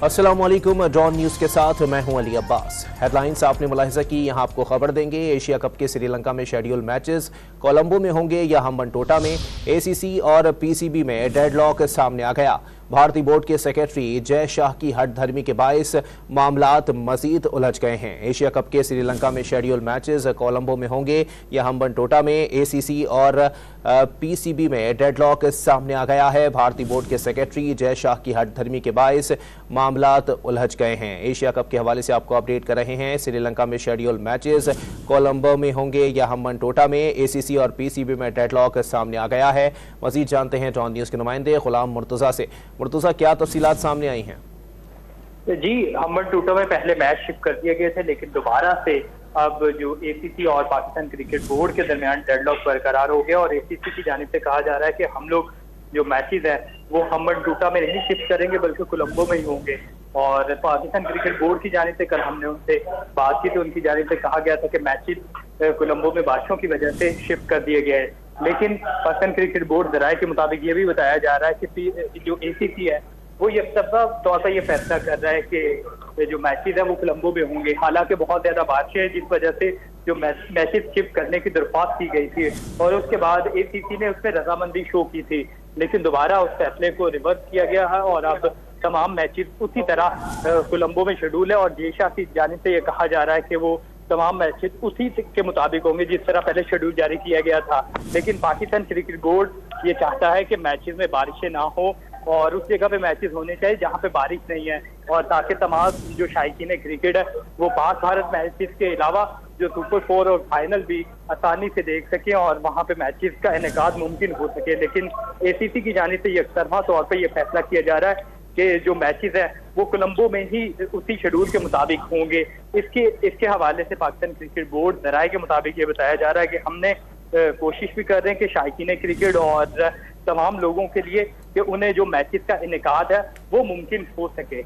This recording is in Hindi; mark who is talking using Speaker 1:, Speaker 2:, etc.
Speaker 1: अस्सलामुअलैकुम। डॉन न्यूज़ के साथ मैं हूं अली अब्बास। हेडलाइंस आपने मुलाहिजा की, यहां आपको खबर देंगे। एशिया कप के श्रीलंका में शेड्यूल मैचेस कोलंबो में होंगे या हम्बनटोटा में। एसीसी और पीसीबी में डेडलॉक सामने आ गया। भारतीय बोर्ड के सेक्रेटरी जय शाह की हठधर्मी के बायस मामलात मजीद उलझ गए हैं। एशिया कप के श्रीलंका में शेड्यूल मैचेस कोलंबो में होंगे या हम्बनटोटा में। एसीसी और पीसीबी में डेडलॉक सामने आ गया है। भारतीय बोर्ड के सेक्रेटरी जय शाह की हठधर्मी के बायस मामलात उलझ गए हैं। एशिया कप के हवाले से आपको अपडेट कर रहे हैं। श्रीलंका में शेड्यूल मैचेस कोलंबो में होंगे या हम्बनटोटा में। एसीसी और पीसीबी में डेडलॉक सामने आ गया है। मजीद जानते हैं डॉन न्यूज़ के नुमाइंदे गुलाम मुर्तजा से। मुर्तजा, क्या तफसीलात सामने आई हैं?
Speaker 2: जी, हम्बनटोटा में पहले मैच शिफ्ट कर दिए गए थे, लेकिन दोबारा से अब जो एसीसी और पाकिस्तान क्रिकेट बोर्ड के दरमियान डेडलॉक बरकरार हो गया और एसीसी की जानिब से कहा जा रहा है कि हम लोग जो मैचेस हैं वो हम्बनटोटा में नहीं शिफ्ट करेंगे बल्कि कोलंबो में ही होंगे। और पाकिस्तान क्रिकेट बोर्ड की जानिब से कल हमने उनसे बात की तो उनकी जानिब से कहा गया था कि मैचेस कोलंबो में बारिशों की वजह से शिफ्ट कर दिए गए हैं। लेकिन पाकिस्तान क्रिकेट बोर्ड जराये के मुताबिक ये भी बताया जा रहा है कि जो एसीसी है वो ये सबका तौर पर यह फैसला कर रहा है कि जो मैचेस है वो कोलंबो में होंगे। हालांकि बहुत ज्यादा बारिशें हैं जिस वजह से जो मैचेस शिफ्ट करने की दरख्वास्त की गई थी और उसके बाद एसीसी ने उसमें रजामंदी शो की थी, लेकिन दोबारा उस फैसले को रिवर्स किया गया है और अब तमाम मैचेस उसी तरह कोलंबो में शेड्यूल है। और जेशा की जानिब से ये कहा जा रहा है कि वो तमाम मैचेस उसी के मुताबिक होंगे जिस तरह पहले शेड्यूल जारी किया गया था। लेकिन पाकिस्तान क्रिकेट बोर्ड ये चाहता है कि मैचेस में बारिशें ना हो और उस जगह पे मैचेस होने चाहिए जहां पे बारिश नहीं है, और ताकि तमाम जो शायकीन क्रिकेट है वो पाक भारत मैचेस के अलावा जो सुपर 4 और फाइनल भी आसानी से देख सकें और वहां पे मैचेस का इनेकाद मुमकिन हो सके। लेकिन एसीसी की जानिब से यकतरफा तौर पर यह फैसला किया जा रहा है कि जो मैचेस है वो कोलंबो में ही उसी शेड्यूल के मुताबिक होंगे। इसके हवाले से पाकिस्तान क्रिकेट बोर्ड जराये के मुताबिक ये बताया जा रहा है कि हमने कोशिश भी कर रहे हैं कि शायकीन क्रिकेट और तमाम लोगों के लिए कि उन्हें जो मैचेस का इनेकाद है वो मुमकिन हो सके।